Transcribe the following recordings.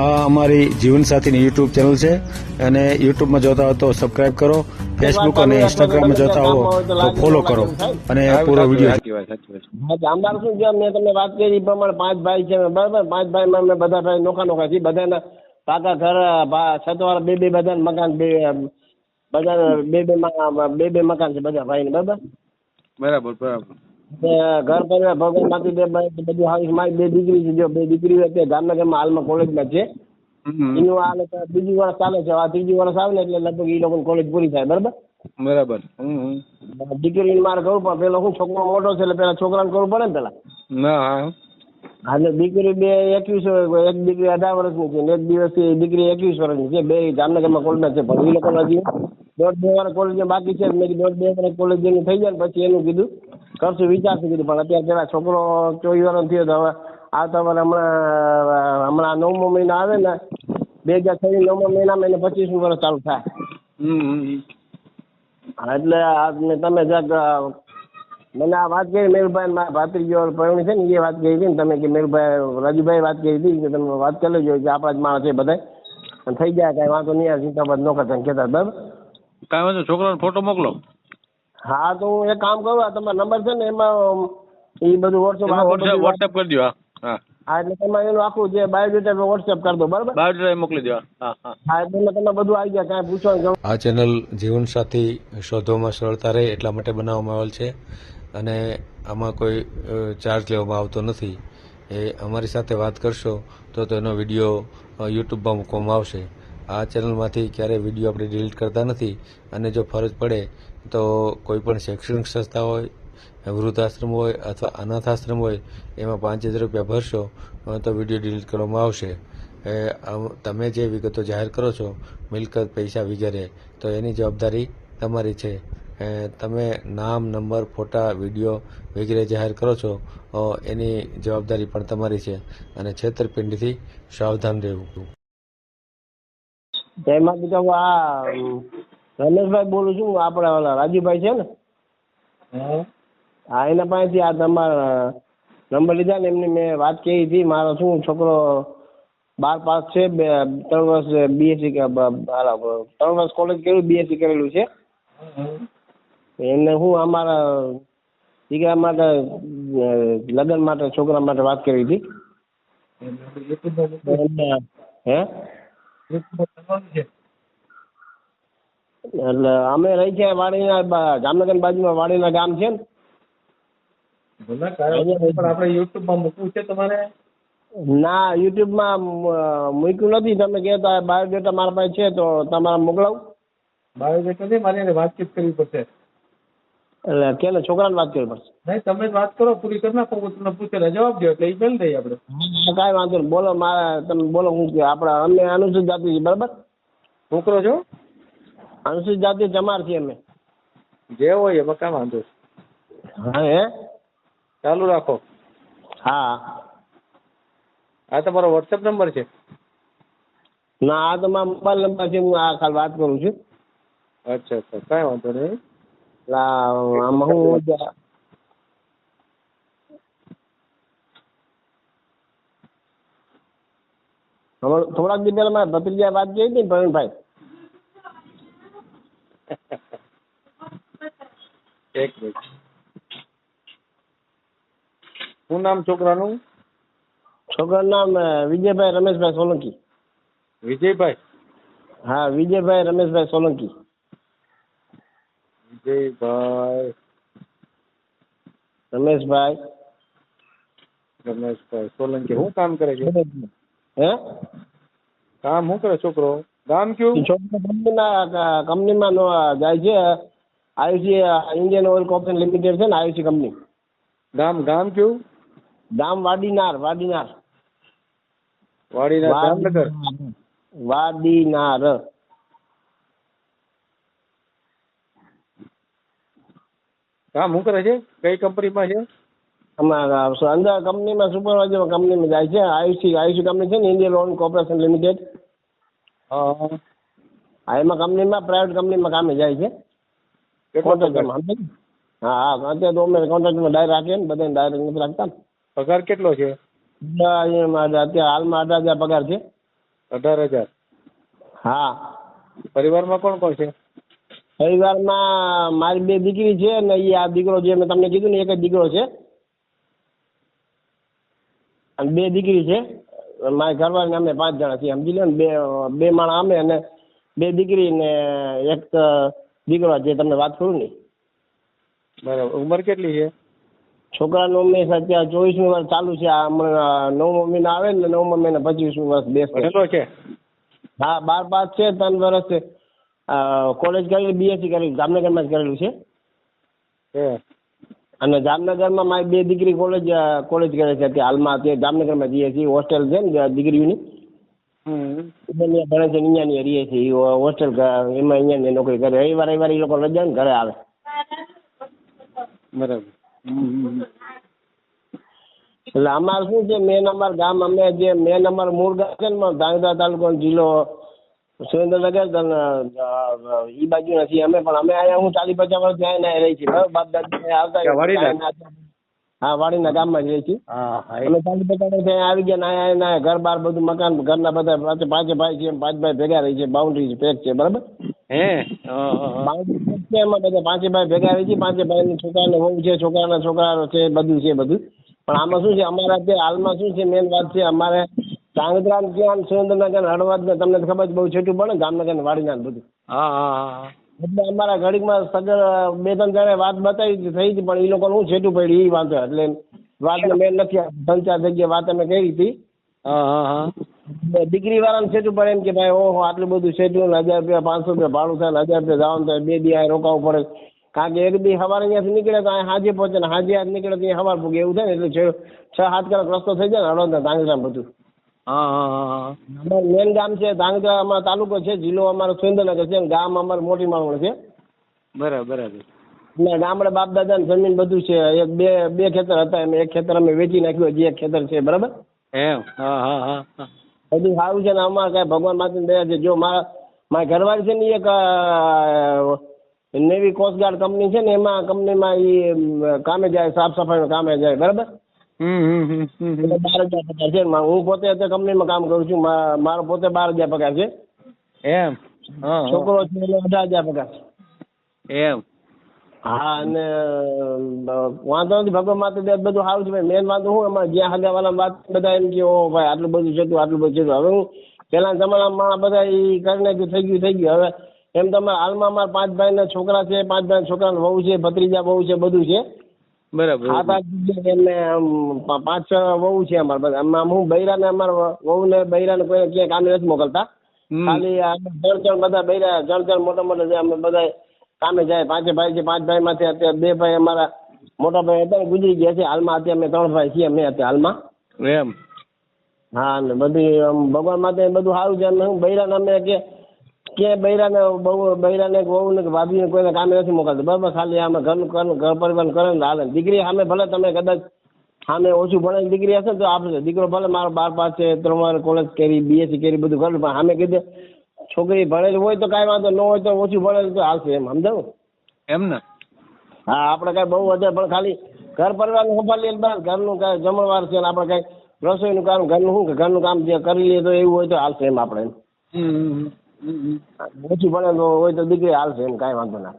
આ અમારી જીવનસાથીની YouTube channel છે અને યુટ્યુબમાં જોતા હો તો સબસ્ક્રાઇબ કરો, ફેસબુક અને ઇન્સ્ટાગ્રામમાં જોતા હો તો ફોલો કરો અને પૂરો વિડીયો જામદાર શું છે, મેં તમને વાત કરી એ પ્રમાણે 5 ભાઈ છે બરાબર. 5 ભાઈમાં અમે બધા ભાઈ નોખા છીએ. બધાના પાકા ઘર છતવાળા બે બધા મકાન બધા બે મકાન છે બધા ભાઈ ને બરાબર. ઘર પરિવાર ભગવાન માંથી બધું હાલ. મારી 2 દીકરી છે. જો 2 દીકરીઓ અત્યારે જામનગરમાં હાલમાં કોલેજમાં છે. એનું હાલ બીજું વર્ષ ચાલે છે. આ 3જી વર્ષ આવે ને એટલે લગભગ એ લોકો કોલેજ પૂરી થાય બરાબર. દીકરીને મારે કરવું પડે. પેલો શું છોકરો મોટો છે એટલે પેલા છોકરાને કરવું પડે ને પેલા. એટલે દીકરી 21, એક દીકરી 18 વર્ષની છે ને એક દિવસથી દીકરી 21 વર્ષની છે. 2 જામનગરમાં કોલેજમાં છે. પણ એ લોકો હજી 1.5-2 વર્ષ કોલેજ બાકી છે. મેં કીધું 1.5-2 વર્ષ કોલેજ જેની થઈ જાય પછી એનું કીધું કરશું વિચારશું કીધું. પણ અત્યારે પેલા છોકરો 24 વર્ષ થયો તો હવે આવતા વાર હમણાં 9મો મહિનો આવે ને 2026 9મા મહિનામાં એને 25મું વર્ષ ચાલુ થાય. એટલે તમે જરાક મને આ વાત કરી મેરુભાઈ મારા ભાત્રીજો પરણી છે ને એ વાત કરી હતી ને તમે કે મેરુભાઈ રાજુભાઈ વાત કરી હતી કે તમે વાત કરી લેજો કે આપણા જ માણસ છે બધા અને થઈ જાય કાંઈ વાંધો નહીં. ચિંતાબાદ ન કરતા કહેતા બરાબર. કાંઈ વાંધો છોકરાનો ફોટો મોકલો. હા તો હું એક કામ કરું, આ તમારો નંબર છે ને એમાં એ બધું વોટ્સએપ કરી દો. હા એટલે તમે એનું આખું જે બાયોડેટા વોટ્સએપ કરી દો બરાબર. બાયોડેટા મોકલી દો. હા એટલે તમે બધું આવી જાય કાંઈ પૂછવાનું. આ ચેનલ જીવનસાથી શોધવામાં સરળતા રહે એટલા માટે બનાવવામાં આવેલ છે અને આમાં કોઈ ચાર્જ લેવામાં આવતો નથી. એ અમારી સાથે વાત કરશો તો તેનો વિડીયો યુટ્યુબમાં મૂકવામાં આવશે. આ ચેનલમાંથી ક્યારેય વિડીયો આપણે ડિલીટ કરતા નથી અને જો ફરજ પડે તો કોઈ પણ શૈક્ષણિક સંસ્થા હોય, વૃદ્ધાશ્રમ હોય અથવા અનાથાશ્રમ હોય એમાં 5000 રૂપિયા ભરશો તો વિડીયો ડિલીટ કરવામાં આવશે. તમે જે વિગતો જાહેર કરો છો, મિલકત, પૈસા વગેરે, તો એની જવાબદારી તમારી છે. તમે નામ, નંબર, ફોટા, વિડીયો વગેરે જાહેર કરો છો એની જવાબદારી પણ તમારી છે અને છેતરપિંડીથી સાવધાન રહેવું. એમાં બીજા આ રમેશભાઈ બોલું છું, આપણા ઓલા રાજુભાઈ છે ને, હા એના પાસેથી આ તમારા નંબર લીધા ને એમની મેં વાત કરી હતી. મારો શું છોકરો 12 પાસ છે, 3 વર્ષ બીએસસી 3 વર્ષ કોલેજ કર્યું, બીએસસી કરેલું છે. એમને હું અમારા દીકરા માટે લગ્ન માટે છોકરા માટે વાત કરી હતી. હે એટલે અમે રહી છે વાડીના જામનગર બાજુમાં વાડીના ગામ છે ને. આપણે યુટ્યુબમાં મૂકવું છે તમારે? ના યુટ્યુબમાં મૂક્યું નથી. તમે કહેતા બાયોડેટા મારા પાસે છે તો તમારે મોકલાવું. બાયોડેટા નહીં, મારે એને વાતચીત કરવી પડશે. એટલે કેને છોકરાને વાત કરવી પડશે? નહીં, તમે જ વાત કરો, પૂરી કરી નાખો. તમને પૂછેલા જવાબ દો એટલે એ કરી દઈએ આપણે. કાંઈ વાંધો નહીં. બોલો મારે તમે બોલો. હું આપણે અમે અનુસૂચિત જાતિ છે બરાબર. શું કરો છો? અનુસૂચિત જાતિ જમાર છીએ અમે. જે હોય એમાં કાંઈ વાંધો. હા હે ચાલુ રાખો. હા આ તમારો વોટ્સએપ નંબર છે? ના આ તો મારો મોબાઈલ નંબર છે. હું આ ખાલી વાત કરું છું. અચ્છા, કાંઈ વાંધો નહીં. આમાં હું થોડાક દી પહેલા મારા ભત્રીજા વાત કરી હતી ને પ્રવીણભાઈ. એક મિનિટ. શું નામ છોકરાનું? છોકરાનું નામ વિજયભાઈ રમેશભાઈ સોલંકી. વિજયભાઈ? હા વિજયભાઈ રમેશભાઈ સોલંકી. વિજયભાઈ રમેશભાઈ સોલંકી. શું કામ કરે છે? હે કામ શું કરે છોકરો? ગામ કયું? છોકરો કંપનીમાં જાય છે. આયુસી ઇન્ડિયન ઓઇલ કોર્પોરેશન લિમિટેડ છે ને, આયુસી કંપની. ગામ કયું? ગામ વાડીનાર. વાડીનાર જામનગર. વાડીનાર. કામ શું કરે છે? કઈ કંપનીમાં છે? અંદર કંપનીમાં સુપરવાઇઝર કંપનીમાં જાય છે. આયુસી કંપની છે ને, ઇન્ડિયન ઓઇલ કોર્પોરેશન લિમિટેડ. હા એમાં કંપનીમાં પ્રાઇવેટ કંપનીમાં કામે જાય છે. કોન્ટ્રાક્ટરમાં. હા અત્યારે તો અમે કોન્ટ્રાક્ટમાં ડાયરેક્ટ રાખીએ ને, બધાને ડાયરેક્ટ નથી રાખતા ને. પગાર કેટલો છે? અત્યારે હાલમાં 18,000 પગાર છે. 18,000. હા પરિવારમાં કોણ કોણ છે? પરિવારમાં મારી 2 દીકરી છે ને એ આ દીકરો જે મેં તમને કીધું ને એક જ દીકરો છે અને 2 દીકરી છે. મારી ઘરવાળી અમે 5 જણા છીએ સમજી લો ને. બે માણસ અમે અને 2 દીકરી ને એક દીકરો જે તમને વાત કરું ને. બરાબર. ઉંમર કેટલી છે? છોકરાનું ઉંમર અત્યારે 24મી વર્ષ ચાલુ છે. આ હમણાં 9મો મહિનો આવે ને 9મા મહિને 25મી વર્ષ બેસશે. ભણેલો છે? હા 12 પાસ છે. 3 વર્ષ કોલેજ કરેલી, બીએસસી કરેલું જામનગરમાં જ કરેલું છે. અને જામનગરમાં મારી 2 દીકરી કોલેજ કરે છે. અત્યારે હાલમાં અત્યારે જામનગરમાં રહીએ છીએ. હોસ્ટેલ છે ને દીકરીઓની અહીંયા ભણે છે. અહીંયાની રહીએ છીએ હોસ્ટેલ. એમાં અહીંયાની નોકરી કરે. રવિવાર એ લોકો રજા ને ઘરે આવે. બરાબર. એટલે અમારે શું છે મેન અમારું ગામ અમે જે મેન અમારું મૂળ ગામ છે ને ધાંગધ્રા તાલુકો જિલ્લો સુરેન્દ્રનગર એ બાજુ નથી અમે. પણ અમે અહીંયા હું 40-50 વર્ષ ત્યાં રહી છીએ બરાબર. બાપ દાદી આવતા. હા વાડીના ગામમાં જ રહી છીએ. અમે 40-50 વર્ષ ત્યાં આવી ગયા ને અહીંયા ઘર બાર બધું મકાન ઘરના બધા પાંચે ભાઈ છે. 5 ભાઈ ભેગા રહી છે. બાઉન્ડ્રી પેક છે બરાબર. બાઉન્ડ્રી પેક છે એમાં બધા 5 ભાઈ ભેગા રહી છે. 5 ભાઈની છોકરાને વહુ છે, છોકરાના છોકરા છે, બધું છે બધું. પણ આમાં શું છે અમારા અત્યારે હાલમાં શું છે મેન વાત છે અમારે ધાંગધ્રા ત્યાં સુરેન્દ્રનગર હળવદ ને તમને ખબર છે બહુ છેટું પડે જામનગર ને વાડીના બધું. એટલે અમારા ઘડીકમાં સગર 2-3 જણે વાત બતાવી થઈ હતી પણ એ લોકોને હું છેટું પડ્યું એ વાંધો. એટલે વાતને મેન નથી 3-4 જગ્યાએ વાત અમે કરી હતી. દીકરી વાળાને છેટું પડે એમ કે ભાઈ ઓહો આટલું બધું છેટું 1000 રૂપિયા 500 રૂપિયા ભાડું થાય ને 1000 રૂપિયા જવાનું થાય 2 દી રોકાવું પડે. કારણ કે એક દી સવારે અહીંયાથી નીકળે તો અહીં હાજે પહોંચે ને હાજે નીકળે તો સવાર પૂગે એવું થાય ને. એટલે 6-7 કલાક રસ્તો થઈ જાય ને હળવદ ધાંગધ્રા બધું. અમારું મેન ગામ છે ધાંગધ્રા. અમારો તાલુકો છે. જિલ્લો અમારો સુરેન્દ્રનગર છે. ગામ અમારું મોટી માવણ છે. બરાબર. ને ગામડે બાપ દાદા ની જમીન બધું છે. બે ખેતર હતા એમ એક ખેતર અમે વેચી નાખ્યું. હજી એક ખેતર છે બરાબર. બધું સારું છે ને અમારે કઈ ભગવાન માતાની દયા છે. જો મારી ઘરવાળી છે ને એક નેવી કોસ્ટગાર્ડ કંપની છે ને એમાં કંપનીમાં એ કામે જાય સાફ સફાઈનું કામે જાય બરાબર. 12,000 પગાર છે. હું પોતે અત્યારે કંપનીમાં કામ કરું છું. મારો પોતે 12,000 પગાર છે. છોકરો છે એટલે 18,000 પગાર છે. હા અને વાંધો નથી ભગવાન માતા બધું સારું છે ભાઈ. મેન વાંધો હું અમારે જ્યાં હગાવાલા વાત બધા એમ કે ઓ ભાઈ આટલું બધું છે આટલું બધું છે. હવે હું પેલા જમાનામાં બધા એ કરીને થઈ ગયું. હવે એમ તો હાલમાં અમારા 5 ભાઈના છોકરા છે. 5 ભાઈ છોકરાના વહુ છે, ભત્રીજા વહુ છે, બધું છે. બરાબર. 7-8 એમને 5-6 વહુ છે અમારે બધા. આમ હું બૈરાને અમારા વહુ ને બૈરાને કોઈ ક્યાંય કામે નથી મોકલતા. ખાલી જણ બધા બૈરા જણ મોટા મોટા અમે બધા કામે જાય. 5 ભાઈ છે. 5 ભાઈમાંથી અત્યારે 2 ભાઈ અમારા મોટા ભાઈ અત્યારે ગુજરી ગયા છે. હાલમાં અત્યારે અમે 3 ભાઈ છીએ અમે અત્યારે હાલમાં. હા ને બધી ભગવાન માટે બધું સારું છે. હું બૈરાને અમે કે બૈરાને વહુ ને ભાભીને કોઈને કામે નથી મોકલતા બરાબર. ખાલી આમે ઘરનું ઘર પરિવાર કરે ને હાલે. દીકરી સામે ભલે તમે કદાચ સામે ઓછું ભણેલી દીકરી હશે તો આપશે. દીકરો ભલે મારો 12 પાસ છે, 3 વાર કોલેજ કરી, બીએસસી કરી, બધું કરેલું. પણ સામે કીધે છોકરી ભણેલી હોય તો કાંઈ વાંધો ન હોય તો ઓછું ભણેલું તો હાલશે એમ સમજાવું એમ ને. હા આપણે કાંઈ બહુ વધારે પણ ખાલી ઘર પરિવારનું સંભાળીએ બસ. ઘરનું કાંઈ જમણવાર છે ને આપણે કાંઈ રસોઈનું કામ ઘરનું શું કે ઘરનું કામ જે કરી લઈએ તો એવું હોય તો હાલશે એમ આપણે ઓછું ભણેલું હોય તો દીકરી હાલશે એમ કાંઈ વાંધો ના.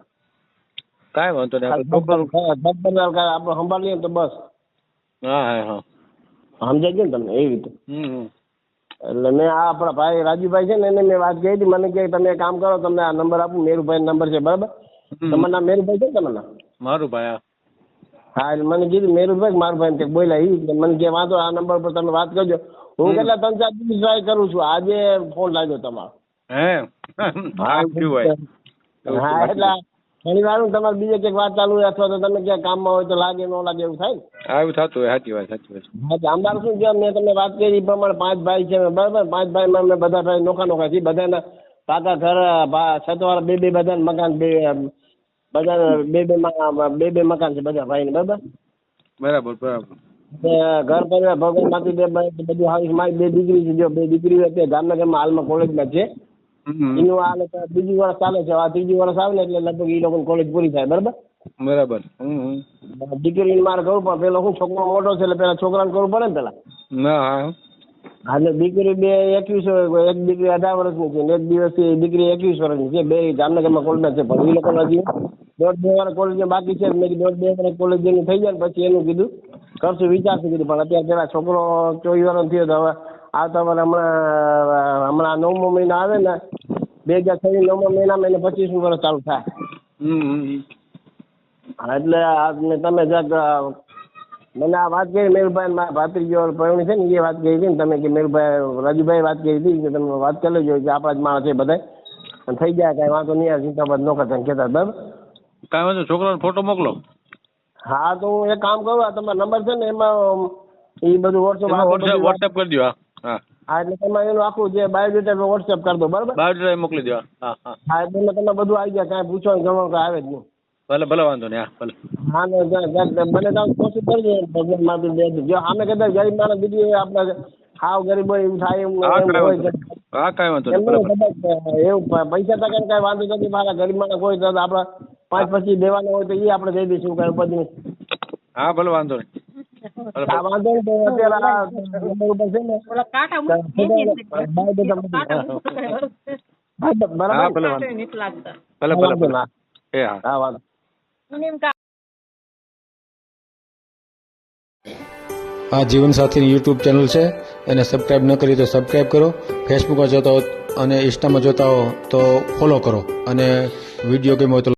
કાંઈ વાંધો નહીં. આપણે સંભાળીએ તો બસ. સમજાય છે ને તમને એવી રીતે. એટલે મેં આ આપણા ભાઈ રાજુભાઈ છે ને એને મેં વાત કરી હતી. મને કે તમે એક કામ કરો તમને આ નંબર આપું. મેરુભાઈ નંબર છે બરાબર. તમારું નામ મેરુભાઈ છે ને તમારું નામ? મારું ભાઈ. હા એટલે મને કીધું મેરુભાઈ મારું ભાઈ કંઈક બોલ્યા મને કે વાંધો આ નંબર પર તમે વાત કરજો. હું કેટલા 3-4 દિવસ ટ્રાય કરું છું. આજે ફોન લાગ્યો તમારો. હા એટલે ઘણી વાર તમારે બીજે ક્યાંક વાત ચાલુ હોય અથવા તો તમે ક્યાંક કામમાં હોય તો લાગે ન લાગે એવું થાય ને. એવું થતું હોય. સાચી વાત. હા અમારે શું છે મેં તમને વાત કરી એ પ્રમાણે 5 ભાઈ છે બરાબર. 5 ભાઈમાં અમે બધા ભાઈ નોખા છે. બધાના પાકા ઘર છતવાળા 2 બધા મકાન બધા 2 મકાન છે બધા ભાઈને બરાબર. ઘર પરિવાર ભગવાન માંથી બધું હાલ. મારી 2 દીકરી છે. જો 2 દીકરીઓ અત્યારે જામનગરમાં હાલમાં કોલેજમાં છે. એનું આ બીજું વર્ષ ચાલે છે. આ 3જી વર્ષ આવે ને એટલે લગભગ એ લોકોની કોલેજ પૂરી થાય બરાબર. દીકરીને મારે કરવું પણ પેલો શું છોકરો મોટો છે એટલે પેલા છોકરાને કરવું પડે ને પેલા. એટલે દીકરી બે 21 એક દીકરી 18 વર્ષની છે ને એક દિવસથી દીકરી 21 વર્ષની છે. બે જામનગરમાં કોલેજમાં છે પણ એ લોકો હજી 1.5 વાર કોલેજ બાકી છે. મેં કીધું 1.5 વાર કોલેજ જેની થઈ જાય ને પછી એનું કીધું કરશું વિચારશું કીધું. પણ અત્યારે પેલા છોકરો 24 વર્ષનો થયો તો હવે આવતા વાર હમણાં 9મો મહિનો આવે ને 2026 9મા મહિનામાં એને 25મું વર્ષ ચાલુ થાય. એટલે તમે જરાક મને આ વાત કરી મેરુભાઈ મારા ભાત્રીજો પ્રવીણ છે ને એ વાત કરી હતી ને તમે કે મેરુભાઈ રાજુભાઈ વાત કરી હતી કે તમે વાત કરી લેજો કે આપણા જ માણસ છે બધા અને થઈ જાય કાંઈ વાંધો નહીં. ચિંતાબાદ ન કરતા કહેતા બરાબર. કાંઈ વાંધો છોકરાનો ફોટો મોકલો. હા તો હું એક કામ કરું આ તમારો નંબર છે ને એમાં એ બધું વોટ્સએપ કરી દો. હા હા એટલે તમે એનું આખું જે બાયોડેટા વોટ્સએપ કરી દો બરાબર. બાયોડેટા મોકલી દો. હા હા હા એટલે તમે બધું આવી જાય કાંઈ પૂછવાનું ગણવાનું કાંઈ આવે જ નહીં. ભલે ભલે વાંધો નહીં. હા ભલે. હા ને બને તો કોશિશ કરજો ભગવાન જો સામે કદાચ ગરીબ માણસ બીજી આપણે હાવ ગરીબ હોય એવું થાય એવું હોય હા કાંઈ વાંધો નહીં. ભલે ભલે. એવું પૈસા ટકા કાંઈ વાંધો નથી. મારા ગરીબ માણસ હોય તો આપણે 5-25 દેવાના હોય તો એ આપણે દઈ દઈશું કાંઈ બધું. હા ભલે વાંધો નહીં. આ વાંધો નહીં તો અત્યારે આ નંબર ઉપર છે ને હા ભલે વાંધો ભલે ભલે ભલે. એ હા હા વાંધો. આ જીવનસાથીની યુટ્યુબ ચેનલ છે એને સબસ્ક્રાઈબ ન કરી તો સબસ્ક્રાઈબ કરો. ફેસબુકમાં જોતા હો અને ઇન્સ્ટામાં જોતા હો તો ફોલો કરો અને વિડીયો ગમ્યો હોય તો